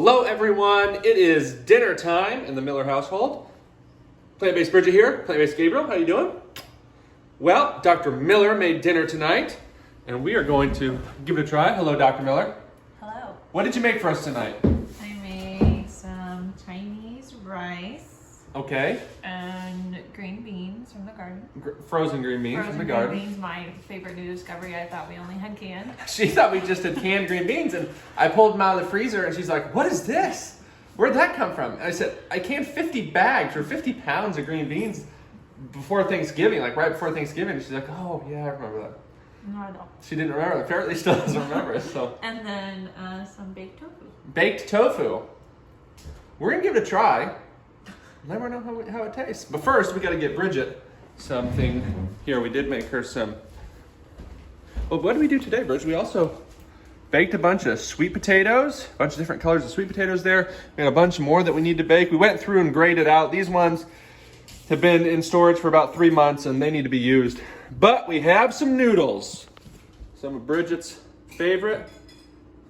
Hello everyone, it is dinner time in the Miller household. Plant-based Bridget here, plant-based Gabriel, how you doing? Well, Dr. Miller made dinner tonight, and we are going to give it a try. Hello, Dr. Miller. Hello. What did you make for us tonight? I made some Chinese rice. Okay. And green beans from the garden. Frozen green beans from the garden. Green beans, my favorite new discovery. I thought we only had canned. She thought we just had canned green beans, and I pulled them out of the freezer, and she's like, what is this? Where'd that come from? And I said, I canned 50 bags or 50 pounds of green beans before Thanksgiving, like right before Thanksgiving. And she's like, oh, yeah, I remember that. No, I don't. She didn't remember. Apparently still doesn't remember it. So. And then some baked tofu. Baked tofu. We're going to give it a try. Let her know how it tastes. But first, we got to get Bridget something. Here, we did make her some. Well, what did we do today, Bridget? We also baked a bunch of sweet potatoes, a bunch of different colors of sweet potatoes there. We got a bunch more that we need to bake. We went through and graded out. These ones have been in storage for about 3 months and they need to be used. But we have some noodles. Some of Bridget's favorite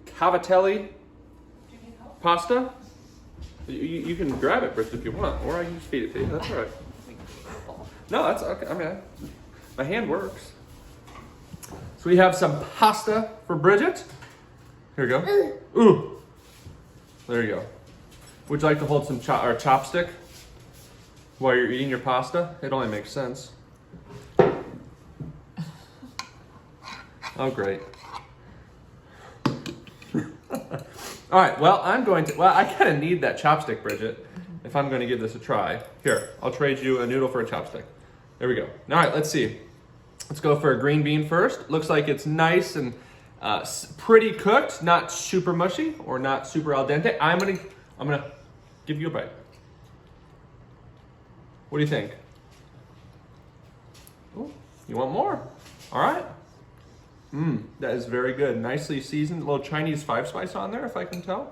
cavatelli pasta. You can grab it, Bridget, if you want, or I can just feed it to you. That's all right. No, that's okay. I mean, my hand works. So we have some pasta for Bridget. Here we go. Ooh. There you go. Would you like to hold some chopstick while you're eating your pasta? It only makes sense. Oh, great. All right, well, I kind of need that chopstick, Bridget, if I'm going to give this a try. Here, I'll trade you a noodle for a chopstick. There we go. All right, let's see. Let's go for a green bean first. Looks like it's nice and pretty cooked, not super mushy or not super al dente. I'm gonna give you a bite. What do you think? Ooh, you want more? All right. That is very good. Nicely seasoned. A little Chinese 5-spice on there, if I can tell.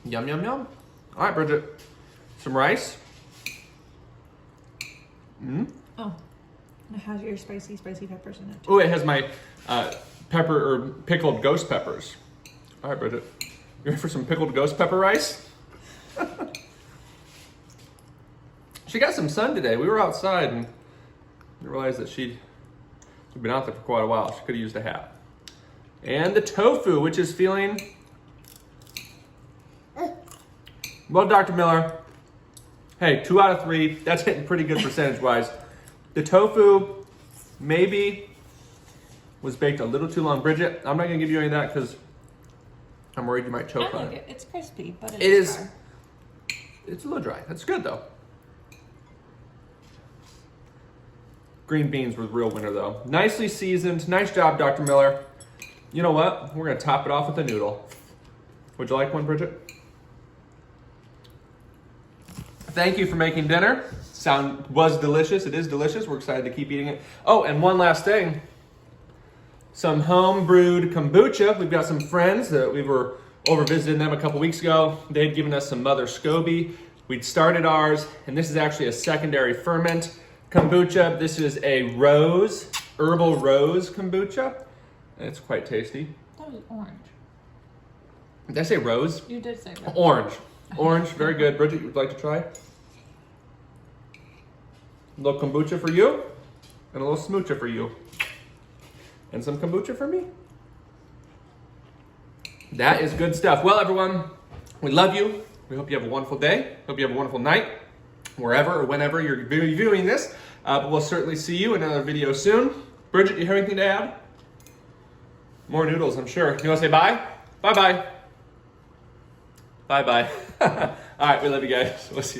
Yum, yum, yum. All right, Bridget. Some rice. Oh, it has your spicy peppers in it. Oh, it has my pepper or pickled ghost peppers. All right, Bridget. You ready for some pickled ghost pepper rice? She got some sun today. We were outside and I realized that she'd been out there for quite a while. She could have used a hat. And the tofu, which is feeling... Well, Dr. Miller, hey, 2 out of 3. That's hitting pretty good percentage-wise. The tofu maybe was baked a little too long. Bridget, I'm not going to give you any of that because I'm worried you might choke on it. It's crispy, but it is dry. It's a little dry. That's good, though. Green beans were the real winner, though. Nicely seasoned. Nice job, Dr. Miller. You know what? We're going to top it off with a noodle. Would you like one, Bridget? Thank you for making dinner. Was delicious. It is delicious. We're excited to keep eating it. Oh, and one last thing. Some home-brewed kombucha. We've got some friends that we were over visiting them a couple weeks ago. They had given us some Mother Scoby. We'd started ours, and this is actually a secondary ferment kombucha. This is a herbal rose kombucha. And it's quite tasty. That was orange. Did I say rose? You did say rose. Orange. Orange, very good. Bridget, you would like to try? A little kombucha for you, and a little smoocha for you. And some kombucha for me. That is good stuff. Well, everyone, we love you. We hope you have a wonderful day. Hope you have a wonderful night, wherever or whenever you're viewing this. But we'll certainly see you in another video soon. Bridget, you have anything to add? More noodles, I'm sure. You want to say bye? Bye-bye. Bye-bye. All right, we love you guys. We'll see you.